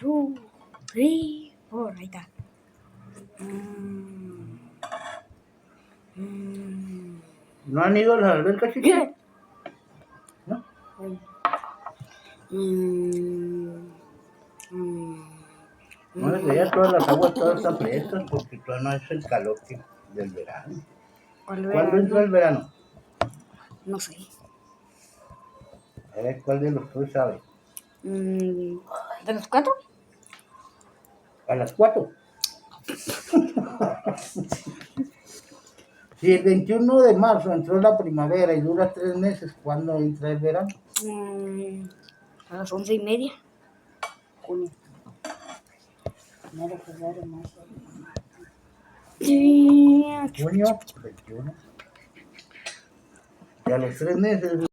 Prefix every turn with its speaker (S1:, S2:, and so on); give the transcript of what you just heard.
S1: 2, 3, 4. Ahí está.
S2: ¿No han ido a la alberca, chico?
S1: ¿Qué?
S2: ¿No? No les veía todas las aguas, todas están frescas porque todavía no es el calor del verano. ¿Cuándo entra el verano?
S1: No sé.
S2: A ver, ¿cuál de los tres sabe?
S1: ¿De los 4?
S2: A las 4. Si el 21 de marzo entró la primavera y dura 3 meses, ¿cuándo entra el verano?
S1: A las 11:30. Junio. Enero, febrero, marzo.
S2: Junio 21. Y a los 3 meses